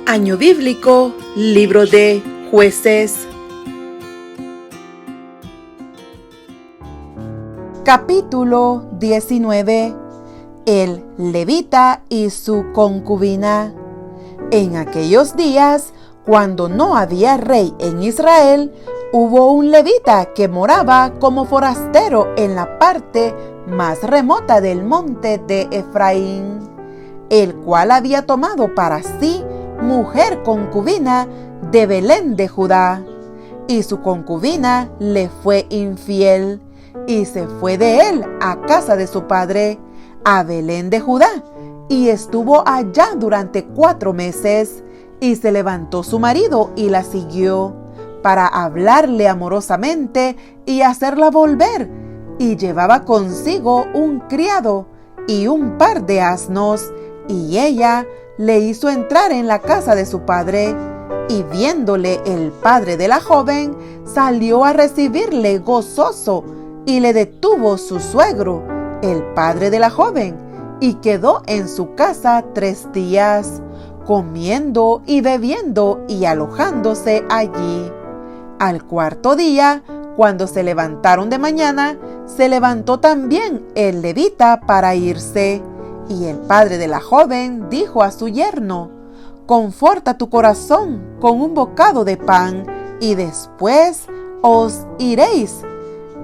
Año Bíblico, Libro de Jueces. Capítulo 19. El levita y su concubina. En aquellos días, cuando no había rey en Israel, hubo un levita que moraba como forastero en la parte más remota del monte de Efraín, el cual había tomado para sí mujer concubina de Belén de Judá. Y su concubina le fue infiel, y se fue de él a casa de su padre, a Belén de Judá, y estuvo allá durante 4 meses. Y se levantó su marido y la siguió, para hablarle amorosamente y hacerla volver, y llevaba consigo un criado y un par de asnos, y ella le hizo entrar en la casa de su padre. Y viéndole el padre de la joven, salió a recibirle gozoso, y le detuvo su suegro, el padre de la joven, y quedó en su casa 3 días, comiendo y bebiendo y alojándose allí. Al 4.º día, cuando se levantaron de mañana, se levantó también el levita para irse. Y el padre de la joven dijo a su yerno: «Conforta tu corazón con un bocado de pan, y después os iréis».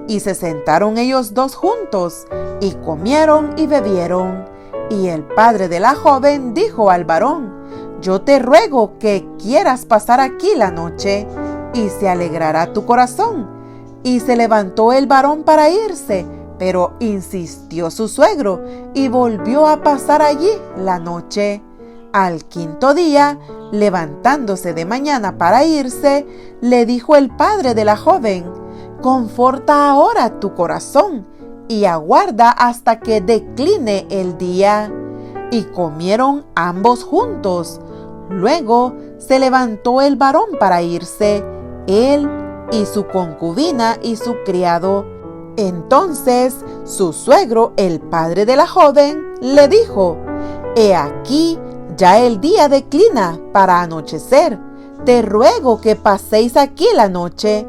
Y se sentaron ellos 2 juntos, y comieron y bebieron. Y el padre de la joven dijo al varón: «Yo te ruego que quieras pasar aquí la noche, y se alegrará tu corazón». Y se levantó el varón para irse, pero insistió su suegro, y volvió a pasar allí la noche. Al 5.º día, levantándose de mañana para irse, le dijo el padre de la joven: «Conforta ahora tu corazón, y aguarda hasta que decline el día». Y comieron ambos juntos. Luego se levantó el varón para irse, él y su concubina y su criado. Entonces su suegro, el padre de la joven, le dijo: «He aquí, ya el día declina para anochecer. Te ruego que paséis aquí la noche.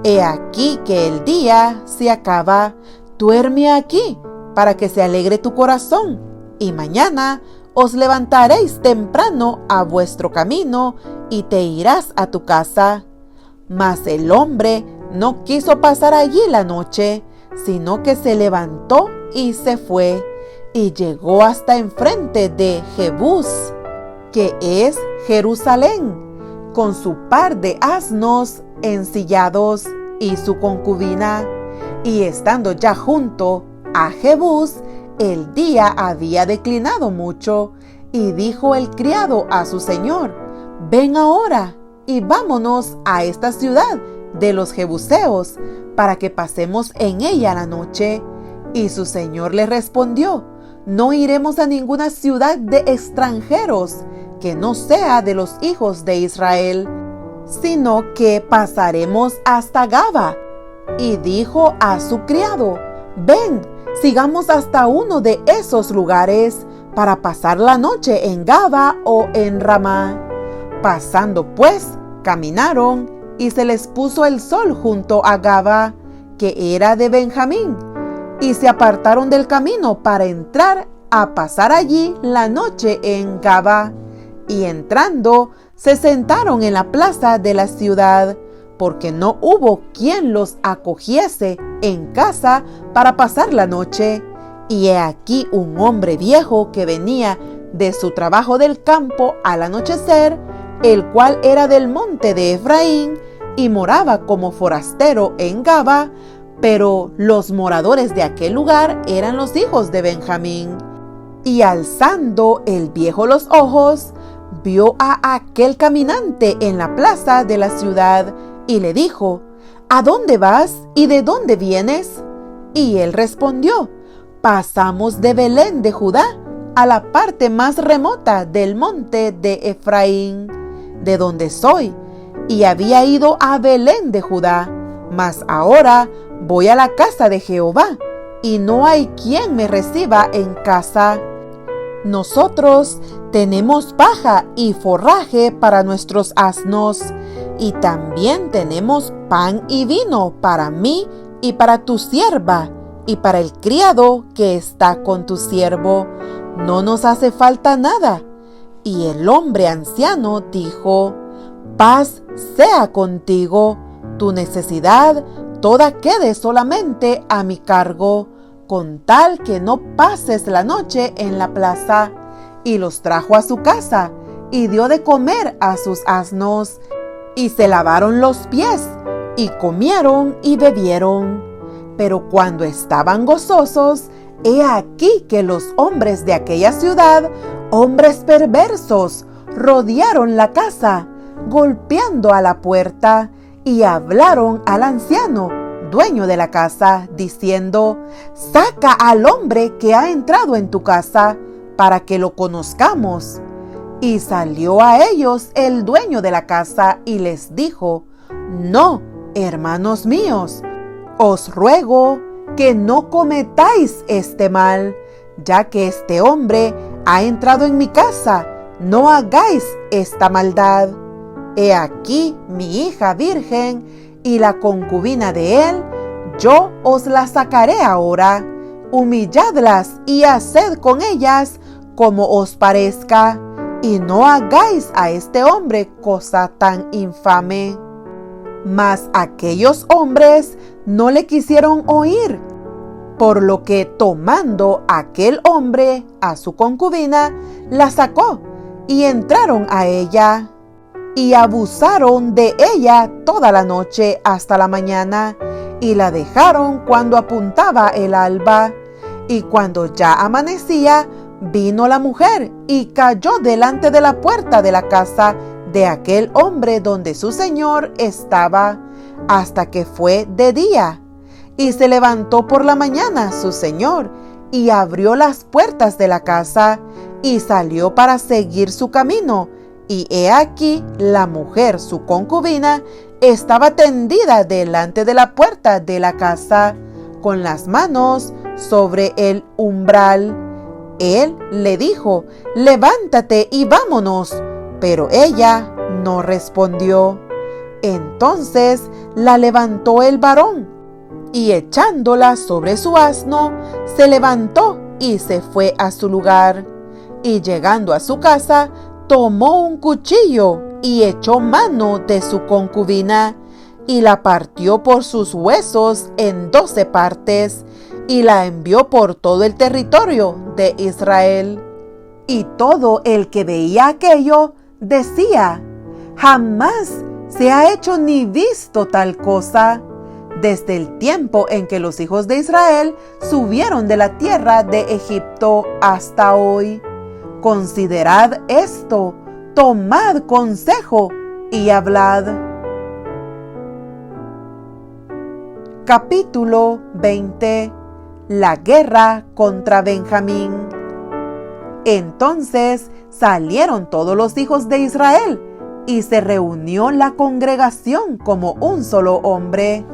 He aquí que el día se acaba. Duerme aquí, para que se alegre tu corazón, y mañana os levantaréis temprano a vuestro camino, y te irás a tu casa». Mas el hombre no quiso pasar allí la noche, sino que se levantó y se fue, y llegó hasta enfrente de Jebús, que es Jerusalén, con su par de asnos ensillados y su concubina. Y estando ya junto a Jebús, el día había declinado mucho, y dijo el criado a su señor: «Ven ahora, y vámonos a esta ciudad de los jebuseos, para que pasemos en ella la noche». Y su señor le respondió: «No iremos a ninguna ciudad de extranjeros que no sea de los hijos de Israel, sino que pasaremos hasta Gaba». Y dijo a su criado: «Ven, sigamos hasta uno de esos lugares, para pasar la noche en Gaba o en Ramá». Pasando pues, caminaron, y se les puso el sol junto a Gaba, que era de Benjamín, y se apartaron del camino para entrar a pasar allí la noche en Gaba. Y entrando, se sentaron en la plaza de la ciudad, porque no hubo quien los acogiese en casa para pasar la noche. Y he aquí un hombre viejo que venía de su trabajo del campo al anochecer, el cual era del monte de Efraín, y moraba como forastero en Gaba, pero los moradores de aquel lugar eran los hijos de Benjamín. Y alzando el viejo los ojos, vio a aquel caminante en la plaza de la ciudad, y le dijo: «¿A dónde vas y de dónde vienes?». Y él respondió: «Pasamos de Belén de Judá a la parte más remota del monte de Efraín, de donde soy, y había ido a Belén de Judá, mas ahora voy a la casa de Jehová, y no hay quien me reciba en casa». nosotros tenemos paja y forraje para nuestros asnos, y también tenemos pan y vino para mí y para tu sierva, y para el criado que está con tu siervo. No nos hace falta nada. Y el hombre anciano dijo: paz sea contigo, tu necesidad toda quede solamente a mi cargo, con tal que no pases la noche en la plaza. Y los trajo a su casa, y dio de comer a sus asnos, y se lavaron los pies, y comieron y bebieron. Pero cuando estaban gozosos, he aquí que los hombres de aquella ciudad, hombres perversos, rodearon la casa, golpeando a la puerta, y hablaron al anciano, dueño de la casa, diciendo: saca al hombre que ha entrado en tu casa, para que lo conozcamos. Y salió a ellos el dueño de la casa y les dijo: no, hermanos míos, os ruego que no cometáis este mal, ya que este hombre ha entrado en mi casa. No hagáis esta maldad. He aquí mi hija virgen y la concubina de él, yo os la sacaré ahora. Humilladlas y haced con ellas como os parezca, y no hagáis a este hombre cosa tan infame. Mas aquellos hombres no le quisieron oír, por lo que tomando aquel hombre a su concubina, la sacó, y entraron a ella, y abusaron de ella toda la noche hasta la mañana, y la dejaron cuando apuntaba el alba. Y cuando ya amanecía, vino la mujer y cayó delante de la puerta de la casa de aquel hombre donde su señor estaba, hasta que fue de día. Y se levantó por la mañana su señor, y abrió las puertas de la casa, y salió para seguir su camino. Y he aquí la mujer, su concubina, estaba tendida delante de la puerta de la casa, con las manos sobre el umbral. Él le dijo: levántate y vámonos. Pero ella no respondió. Entonces la levantó el varón, y echándola sobre su asno, se levantó y se fue a su lugar. Y llegando a su casa, tomó un cuchillo y echó mano de su concubina, y la partió por sus huesos en 12 partes, y la envió por todo el territorio de Israel. Y todo el que veía aquello decía: jamás se ha hecho ni visto tal cosa, desde el tiempo en que los hijos de Israel subieron de la tierra de Egipto hasta hoy. Considerad esto, tomad consejo y hablad. Capítulo 20. La guerra contra Benjamín. Entonces salieron todos los hijos de Israel, y se reunió la congregación como un solo hombre,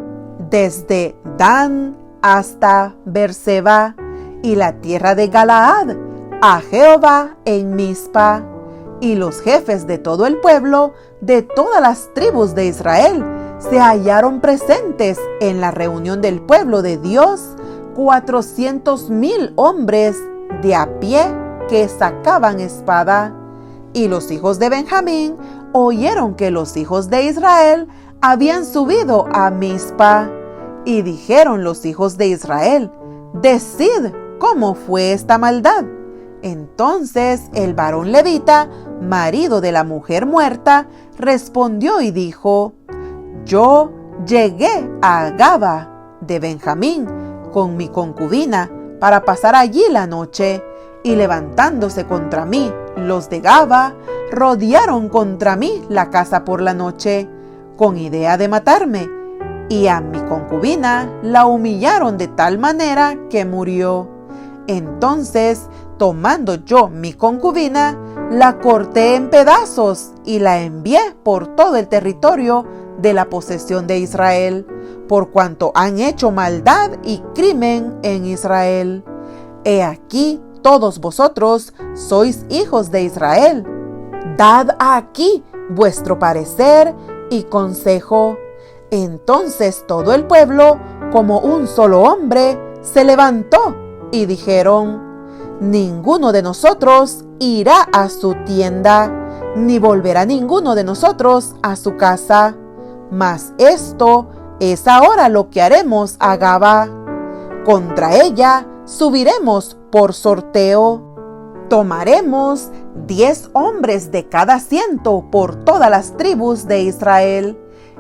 desde Dan hasta Beerseba, y la tierra de Galaad, a Jehová en Mizpa. Y los jefes de todo el pueblo, de todas las tribus de Israel, se hallaron presentes en la reunión del pueblo de Dios, 400,000 hombres de a pie que sacaban espada. Y los hijos de Benjamín oyeron que los hijos de Israel habían subido a Mizpa. Y dijeron los hijos de Israel: decid cómo fue esta maldad. Entonces el varón levita, marido de la mujer muerta, respondió y dijo: yo llegué a Gaba de Benjamín con mi concubina para pasar allí la noche, y levantándose contra mí los de Gaba, rodearon contra mí la casa por la noche, con idea de matarme, y a mi concubina la humillaron de tal manera que murió. Entonces, tomando yo mi concubina, la corté en pedazos y la envié por todo el territorio de la posesión de Israel, por cuanto han hecho maldad y crimen en Israel. He aquí todos vosotros sois hijos de Israel. Dad aquí vuestro parecer y consejo. Entonces todo el pueblo, como un solo hombre, se levantó y dijeron: ninguno de nosotros irá a su tienda, ni volverá ninguno de nosotros a su casa. Mas esto es ahora lo que haremos a Gaba. Contra ella subiremos por sorteo. Tomaremos 10 hombres de cada 100 por todas las tribus de Israel,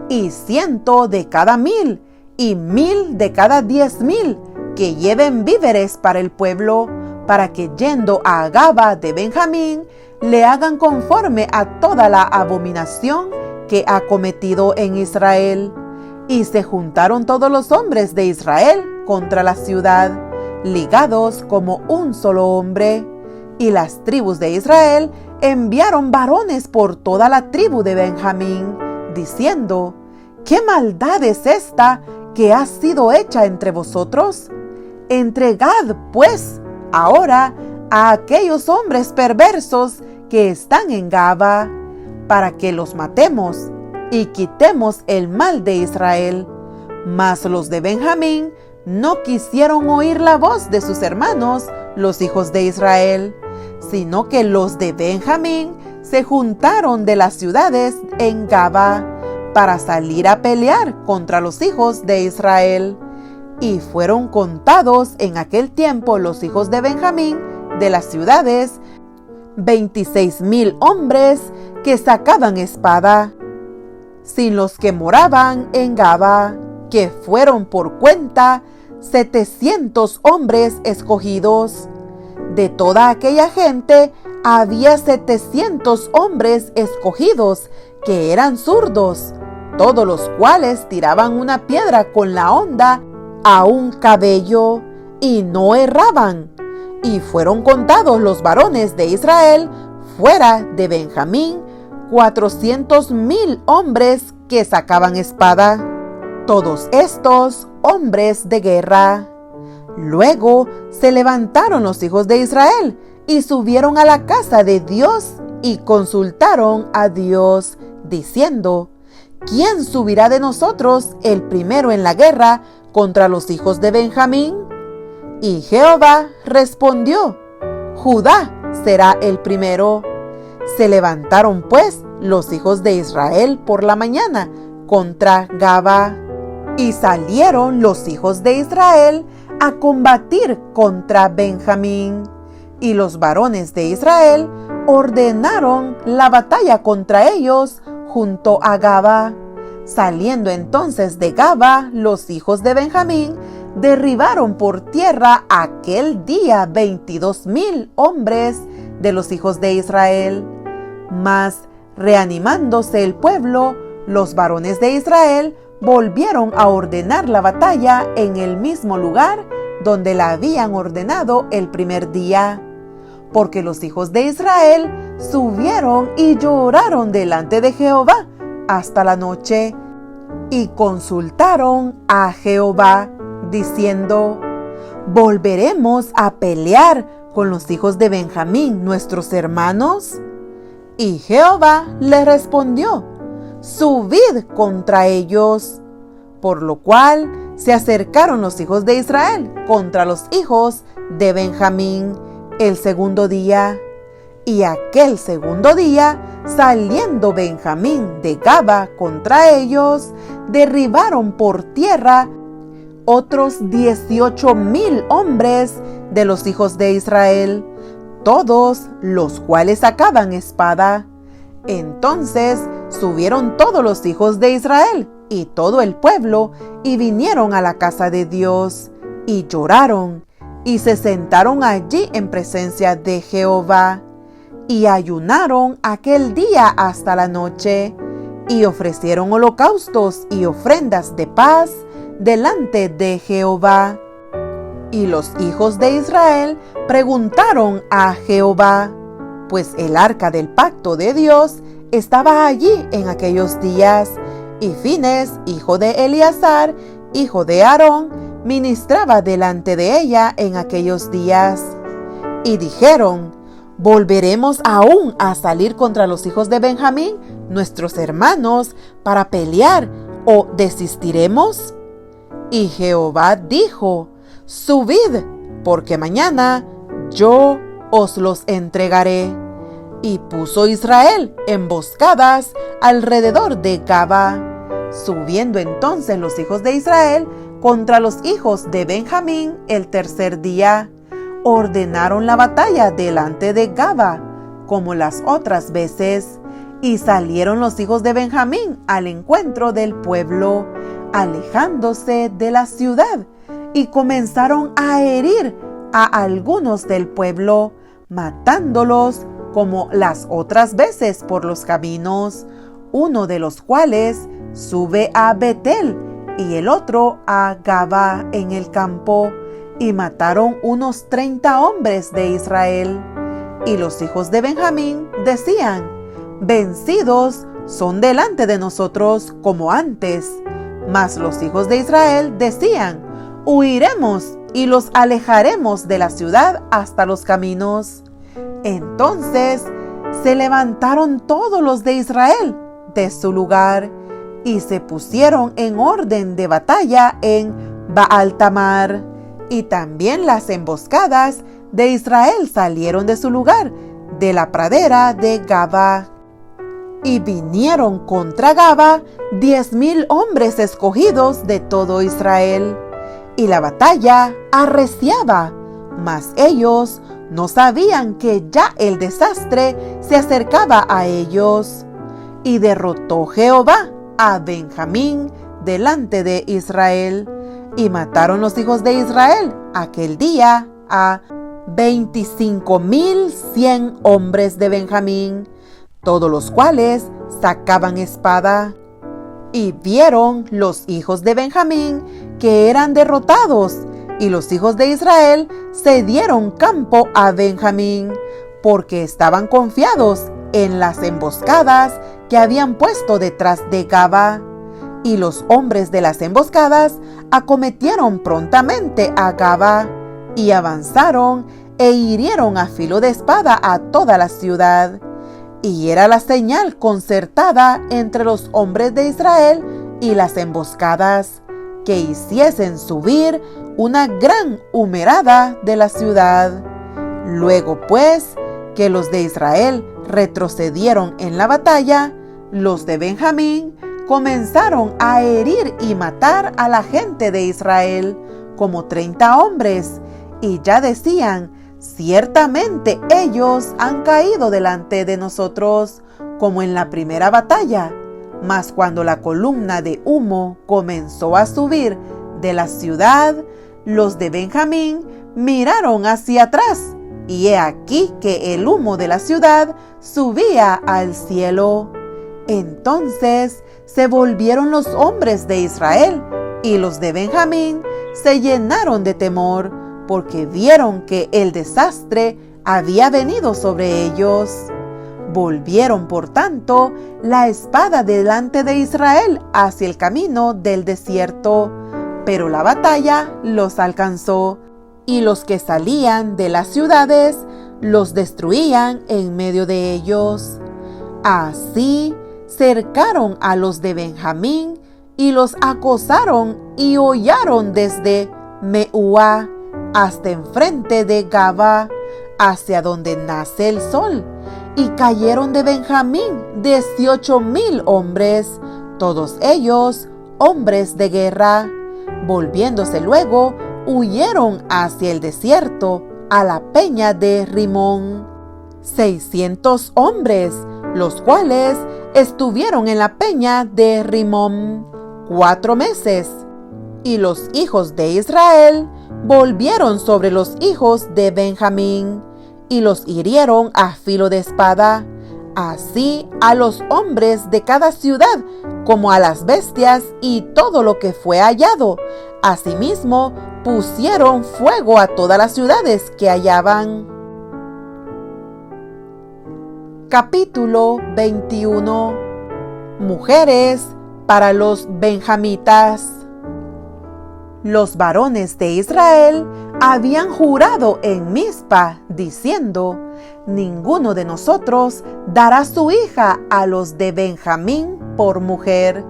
y 100 de cada 1000, y 1000 de cada 10,000, que lleven víveres para el pueblo, para que yendo a Gaba de Benjamín, le hagan conforme a toda la abominación que ha cometido en Israel. Y se juntaron todos los hombres de Israel contra la ciudad, ligados como un solo hombre. Y las tribus de Israel enviaron varones por toda la tribu de Benjamín, diciendo: ¿qué maldad es esta que ha sido hecha entre vosotros? Entregad, pues, ahora a aquellos hombres perversos que están en Gaba, para que los matemos y quitemos el mal de Israel. Mas los de Benjamín no quisieron oír la voz de sus hermanos, los hijos de Israel, sino que los de Benjamín se juntaron de las ciudades en Gaba para salir a pelear contra los hijos de Israel. Y fueron contados en aquel tiempo los hijos de Benjamín de las ciudades 26,000 hombres que sacaban espada, sin los que moraban en Gaba, que fueron por cuenta 700 hombres escogidos. De toda aquella gente había 700 hombres escogidos que eran zurdos, todos los cuales tiraban una piedra con la honda a un cabello y no erraban. Y fueron contados los varones de Israel fuera de Benjamín 400,000 hombres que sacaban espada, todos estos hombres de guerra. Luego se levantaron los hijos de Israel y subieron a la casa de Dios y consultaron a Dios, diciendo: ¿quién subirá de nosotros el primero en la guerra contra los hijos de Benjamín? Y Jehová respondió: Judá será el primero. Se levantaron pues los hijos de Israel por la mañana contra Gaba, y salieron los hijos de Israel a combatir contra Benjamín. Y los varones de Israel ordenaron la batalla contra ellos junto a Gaba. Saliendo entonces de Gaba, los hijos de Benjamín derribaron por tierra aquel día 22,000 hombres de los hijos de Israel. Mas, reanimándose el pueblo, los varones de Israel volvieron a ordenar la batalla en el mismo lugar donde la habían ordenado el primer día, porque los hijos de Israel subieron y lloraron delante de Jehová hasta la noche, y consultaron a Jehová, diciendo: ¿volveremos a pelear con los hijos de Benjamín, nuestros hermanos? Y Jehová les respondió: subid contra ellos. Por lo cual se acercaron los hijos de Israel contra los hijos de Benjamín el segundo día. Y aquel segundo día, saliendo Benjamín de Gaba contra ellos, derribaron por tierra otros 18,000 hombres de los hijos de Israel, todos los cuales sacaban espada. Entonces subieron todos los hijos de Israel y todo el pueblo, y vinieron a la casa de Dios, y lloraron, y se sentaron allí en presencia de Jehová, y ayunaron aquel día hasta la noche, y ofrecieron holocaustos y ofrendas de paz delante de Jehová. Y los hijos de Israel preguntaron a Jehová, pues el arca del pacto de Dios estaba allí en aquellos días, y Fines, hijo de Eleazar, hijo de Aarón, ministraba delante de ella en aquellos días. Y dijeron: ¿volveremos aún a salir contra los hijos de Benjamín, nuestros hermanos, para pelear, o desistiremos? Y Jehová dijo: subid, porque mañana yo os los entregaré. Y puso Israel emboscadas alrededor de Gaba. Subiendo entonces los hijos de Israel contra los hijos de Benjamín el tercer día, ordenaron la batalla delante de Gaba, como las otras veces, y salieron los hijos de Benjamín al encuentro del pueblo, alejándose de la ciudad, y comenzaron a herir a algunos del pueblo, matándolos como las otras veces por los caminos, uno de los cuales sube a Betel y el otro a Gaba en el campo, y mataron unos 30 hombres de Israel. Y los hijos de Benjamín decían: vencidos son delante de nosotros como antes. Mas los hijos de Israel decían: huiremos y los alejaremos de la ciudad hasta los caminos. Entonces se levantaron todos los de Israel de su lugar y se pusieron en orden de batalla en Baal-tamar. Y también las emboscadas de Israel salieron de su lugar, de la pradera de Gaba. Y vinieron contra Gaba 10,000 hombres escogidos de todo Israel. Y la batalla arreciaba, mas ellos no sabían que ya el desastre se acercaba a ellos. Y derrotó Jehová a Benjamín delante de Israel. Y mataron los hijos de Israel aquel día a 25,100 hombres de Benjamín, todos los cuales sacaban espada. Y vieron los hijos de Benjamín que eran derrotados, y los hijos de Israel se dieron campo a Benjamín, porque estaban confiados en las emboscadas que habían puesto detrás de Gaba. Y los hombres de las emboscadas acometieron prontamente a Gaba, y avanzaron e hirieron a filo de espada a toda la ciudad. Y era la señal concertada entre los hombres de Israel y las emboscadas, que hiciesen subir una gran humareda de la ciudad. Luego pues que los de Israel retrocedieron en la batalla, los de Benjamín comenzaron a herir y matar a la gente de Israel, como 30 hombres, y ya decían: ciertamente ellos han caído delante de nosotros, como en la primera batalla. Mas cuando la columna de humo comenzó a subir de la ciudad, los de Benjamín miraron hacia atrás, y he aquí que el humo de la ciudad subía al cielo. Entonces se volvieron los hombres de Israel, y los de Benjamín se llenaron de temor, porque vieron que el desastre había venido sobre ellos. Volvieron, por tanto, la espada delante de Israel hacia el camino del desierto, pero la batalla los alcanzó, y los que salían de las ciudades los destruían en medio de ellos. Así cercaron a los de Benjamín y los acosaron y hollaron desde Meúa hasta enfrente de Gaba, hacia donde nace el sol, y cayeron de Benjamín 18,000 hombres, todos ellos hombres de guerra. Volviéndose luego, huyeron hacia el desierto, a la peña de Rimón, 600 hombres, los cuales estuvieron en la peña de Rimón 4 meses. Y los hijos de Israel volvieron sobre los hijos de Benjamín, y los hirieron a filo de espada, así a los hombres de cada ciudad, como a las bestias y todo lo que fue hallado. Asimismo, pusieron fuego a todas las ciudades que hallaban. Capítulo 21. Mujeres para los benjamitas. Los varones de Israel habían jurado en Mizpa, diciendo: ninguno de nosotros dará su hija a los de Benjamín por mujer.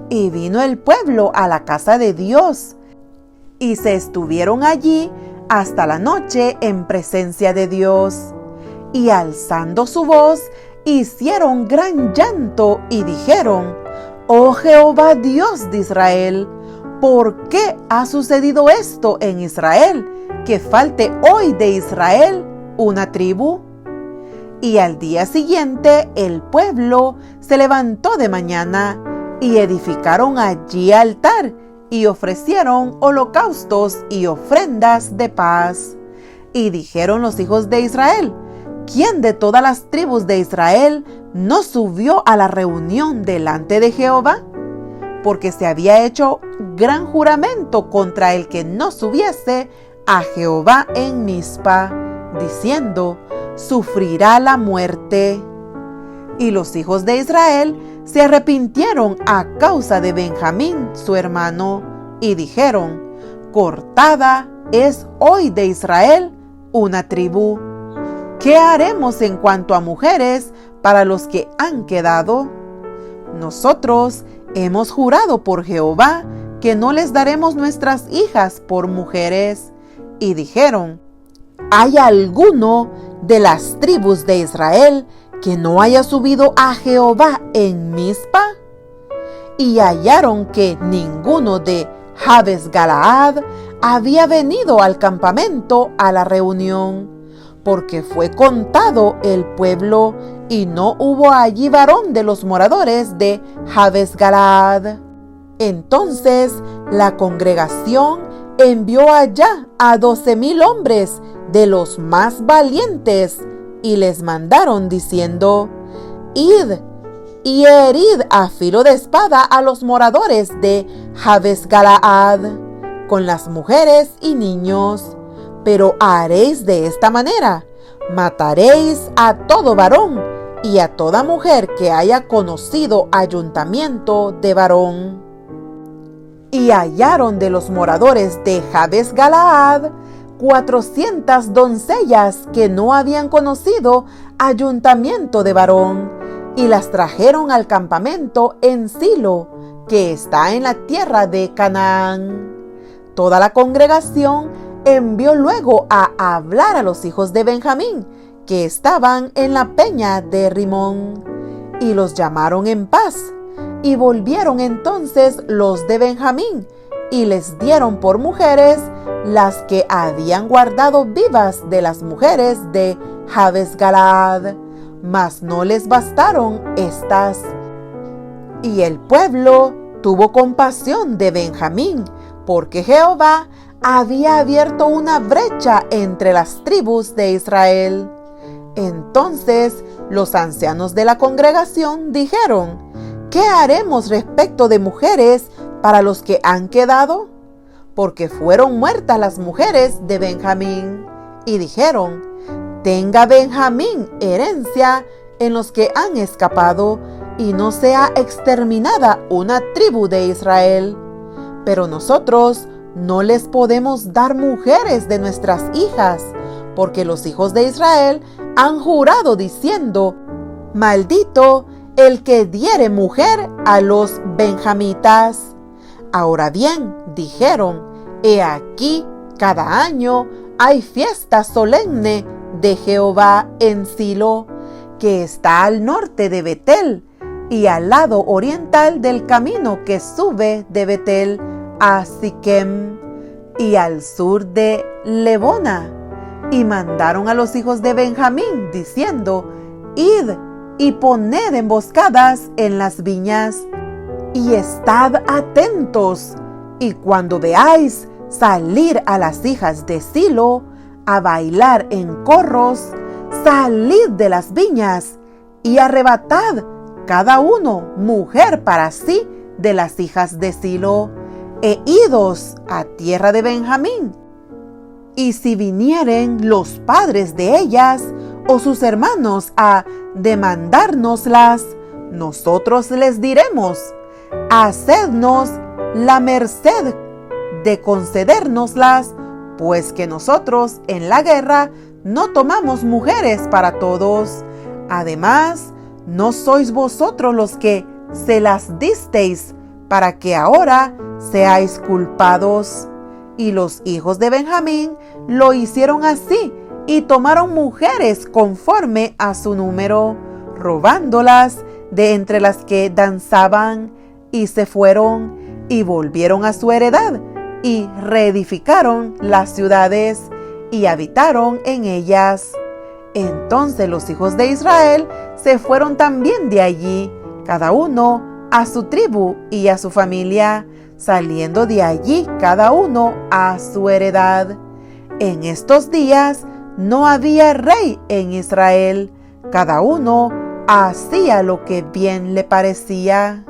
Y vino el pueblo a la casa de Dios, y se estuvieron allí hasta la noche en presencia de Dios. Y alzando su voz, hicieron gran llanto y dijeron: Oh Jehová Dios de Israel, ¿por qué ha sucedido esto en Israel, que falte hoy de Israel una tribu? Y al día siguiente el pueblo se levantó de mañana y edificaron allí altar y ofrecieron holocaustos y ofrendas de paz. Y dijeron los hijos de Israel: ¿quién de todas las tribus de Israel no subió a la reunión delante de Jehová? Porque se había hecho gran juramento contra el que no subiese a Jehová en Mizpa, diciendo: sufrirá la muerte. Y los hijos de Israel se arrepintieron a causa de Benjamín su hermano, y dijeron: cortada es hoy de Israel una tribu. ¿Qué haremos en cuanto a mujeres para los que han quedado? Nosotros hemos jurado por Jehová que no les daremos nuestras hijas por mujeres. Y dijeron: ¿hay alguno de las tribus de Israel que no haya subido a Jehová en Mizpa? Y hallaron que ninguno de Jabes Galaad había venido al campamento a la reunión, porque fue contado el pueblo, y no hubo allí varón de los moradores de Jabes Galaad. Entonces la congregación envió allá a 12,000 hombres de los más valientes, y les mandaron diciendo: id y herid a filo de espada a los moradores de Jabes Galaad, con las mujeres y niños. Pero haréis de esta manera: mataréis a todo varón y a toda mujer que haya conocido ayuntamiento de varón. Y hallaron de los moradores de Jabes Galaad 400 doncellas que no habían conocido ayuntamiento de varón, y las trajeron al campamento en Silo, que está en la tierra de Canaán. Toda la congregación envió luego a hablar a los hijos de Benjamín, que estaban en la peña de Rimón, y los llamaron en paz. Y volvieron entonces los de Benjamín, y les dieron por mujeres las que habían guardado vivas de las mujeres de Jabes Galaad, mas no les bastaron estas. Y el pueblo tuvo compasión de Benjamín, porque Jehová había abierto una brecha entre las tribus de Israel. Entonces los ancianos de la congregación dijeron: ¿qué haremos respecto de mujeres para los que han quedado? Porque fueron muertas las mujeres de Benjamín. Y dijeron: tenga Benjamín herencia en los que han escapado, y no sea exterminada una tribu de Israel. Pero nosotros no les podemos dar mujeres de nuestras hijas, porque los hijos de Israel han jurado diciendo: maldito el que diere mujer a los benjamitas. Ahora bien, dijeron: he aquí, cada año hay fiesta solemne de Jehová en Silo, que está al norte de Betel, y al lado oriental del camino que sube de Betel a Siquem, y al sur de Lebona. Y mandaron a los hijos de Benjamín, diciendo: id y poned emboscadas en las viñas, y estad atentos, y cuando veáis salir a las hijas de Silo a bailar en corros, salid de las viñas, y arrebatad cada uno mujer para sí de las hijas de Silo, e idos a tierra de Benjamín. Y si vinieren los padres de ellas o sus hermanos a demandárnoslas, nosotros les diremos: hacednos la merced de concedérnoslas, pues que nosotros en la guerra no tomamos mujeres para todos. Además, ¿no sois vosotros los que se las disteis para que ahora seáis culpados? Y los hijos de Benjamín lo hicieron así y tomaron mujeres conforme a su número, robándolas de entre las que danzaban, y se fueron y volvieron a su heredad y reedificaron las ciudades y habitaron en ellas. Entonces los hijos de Israel se fueron también de allí, cada uno a su tribu y a su familia, saliendo de allí cada uno a su heredad. En estos días no había rey en Israel, cada uno hacía lo que bien le parecía.